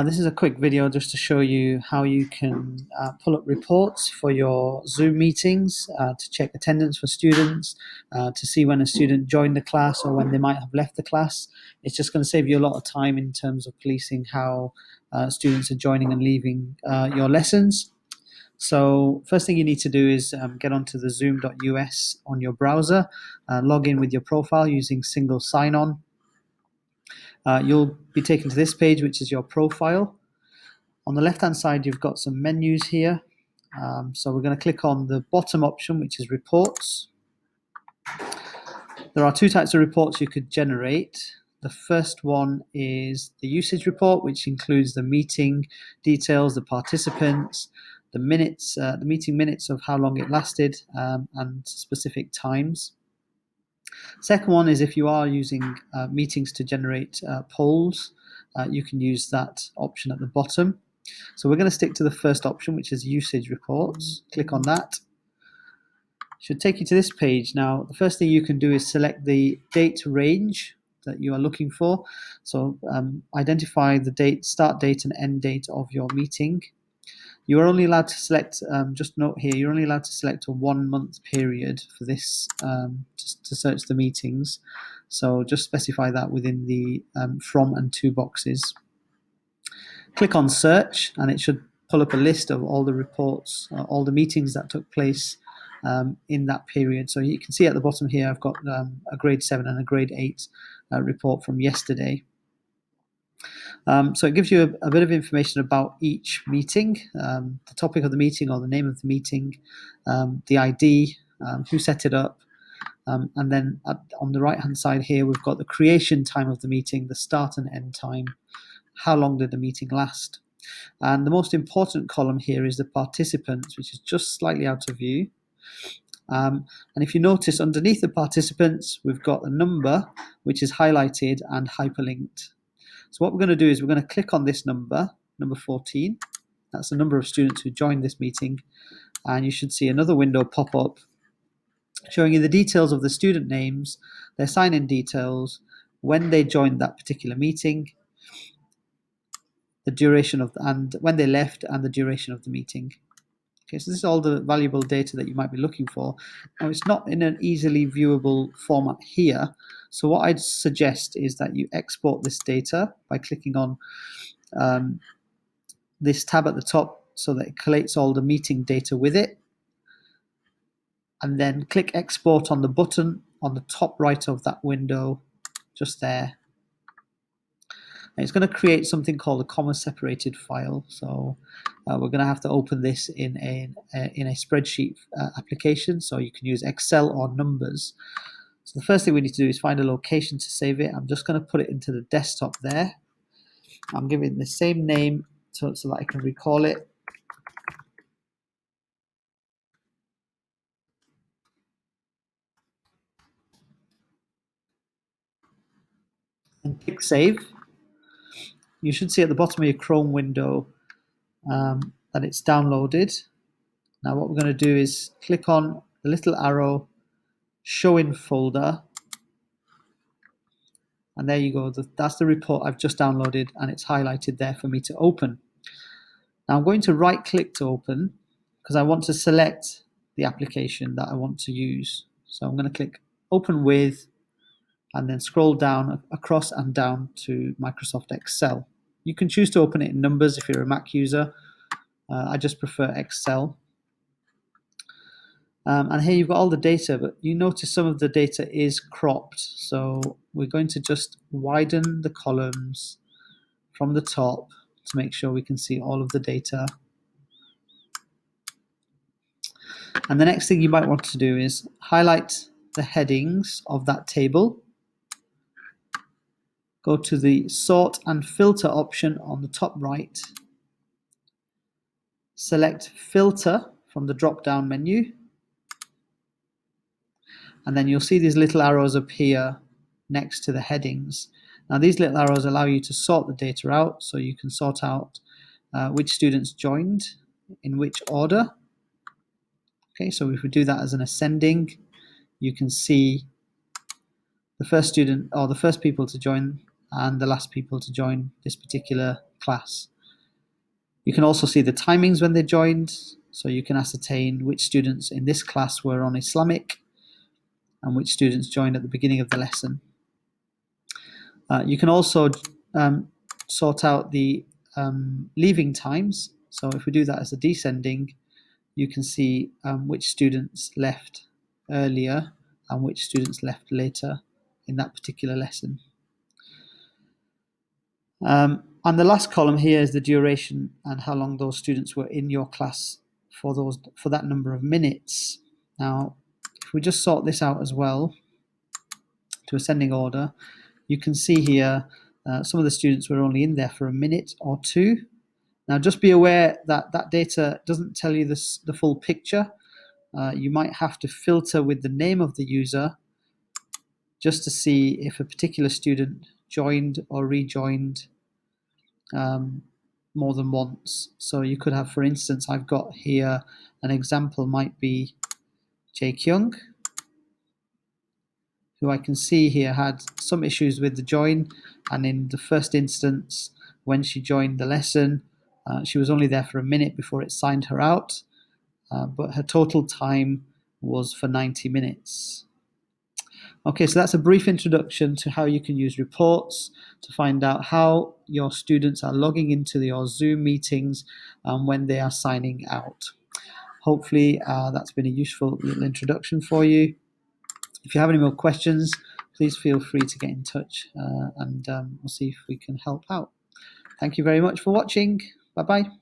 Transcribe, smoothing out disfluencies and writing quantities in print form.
This is a quick video just to show you how you can pull up reports for your Zoom meetings, to check attendance for students, to see when a student joined the class or when they might have left the class. It's just going to save you a lot of time in terms of policing how students are joining and leaving your lessons. So first thing you need to do is get onto the zoom.us on your browser, log in with your profile using single sign-on. You'll be taken to this page, which is your profile. On the left-hand side, you've got some menus here. So we're going to click on the bottom option, which is reports. There are two types of reports you could generate. The first one is the usage report, which includes the meeting details, the participants, the minutes, the meeting minutes of how long it lasted, and specific times. Second one is if you are using meetings to generate polls, you can use that option at the bottom. So we're going to stick to the first option, which is usage reports. Click on that. Should take you to this page. Now, the first thing you can do is select the date range that you are looking for. So identify the date, start date and end date of your meeting. You are only allowed to select, just note here, you're only allowed to select a 1 month period for this, just to search the meetings. So just specify that within the from and to boxes. Click on search and it should pull up a list of all the reports, all the meetings that took place in that period. So you can see at the bottom here, I've got a grade 7 and a grade 8 report from yesterday. So it gives you a bit of information about each meeting, the topic of the meeting or the name of the meeting, the ID, who set it up, and then on the right hand side here we've got the creation time of the meeting, the start and end time, how long did the meeting last, and the most important column here is the participants, which is just slightly out of view. And if you notice underneath the participants we've got a number which is highlighted and hyperlinked. So what we're going to do is we're going to click on this number 14. That's the number of students who joined this meeting. And you should see another window pop up showing you the details of the student names, their sign-in details, when they joined that particular meeting, the duration of, and when they left, and the duration of the meeting. Okay, so this is all the valuable data that you might be looking for. Now, it's not in an easily viewable format here. So what I'd suggest is that you export this data by clicking on this tab at the top so that it collates all the meeting data with it. And then click export on the button on the top right of that window, just there. And it's going to create something called a comma separated file. So we're going to have to open this in a spreadsheet application. So you can use Excel or Numbers. So the first thing we need to do is find a location to save it. I'm just going to put it into the desktop there. I'm giving it the same name so that I can recall it. And click Save. You should see at the bottom of your Chrome window that it's downloaded. Now what we're going to do is click on the little arrow, Show in Folder, and there you go. That's the report I've just downloaded and it's highlighted there for me to open. Now I'm going to right click to open because I want to select the application that I want to use. So I'm going to click Open With and then scroll down across and down to Microsoft Excel. You can choose to open it in Numbers if you're a Mac user. I just prefer Excel. And here you've got all the data, but you notice some of the data is cropped. So we're going to just widen the columns from the top to make sure we can see all of the data. And the next thing you might want to do is highlight the headings of that table. Go to the Sort and Filter option on the top right. Select Filter from the drop-down menu. And then you'll see these little arrows appear next to the headings. Now these little arrows allow you to sort the data out, so you can sort out which students joined in which order. Okay, so if we do that as an ascending, you can see the first student or the first people to join and the last people to join this particular class. You can also see the timings when they joined, so you can ascertain which students in this class were on Islamic and which students joined at the beginning of the lesson. You can also sort out the leaving times. So if we do that as a descending, you can see which students left earlier and which students left later in that particular lesson. And the last column here is the duration and how long those students were in your class for that number of minutes. Now, if we just sort this out as well to ascending order, you can see here some of the students were only in there for a minute or two. Now, just be aware that that data doesn't tell you the full picture. You might have to filter with the name of the user just to see if a particular student joined or rejoined more than once. So you could have, for instance, I've got here an example might be Jae Kyung, who I can see here had some issues with the join, and in the first instance, when she joined the lesson, she was only there for a minute before it signed her out, but her total time was for 90 minutes. Okay, so that's a brief introduction to how you can use reports to find out how your students are logging into your Zoom meetings when they are signing out. Hopefully that's been a useful little introduction for you. If you have any more questions, please feel free to get in touch and we'll see if we can help out. Thank you very much for watching. Bye-bye.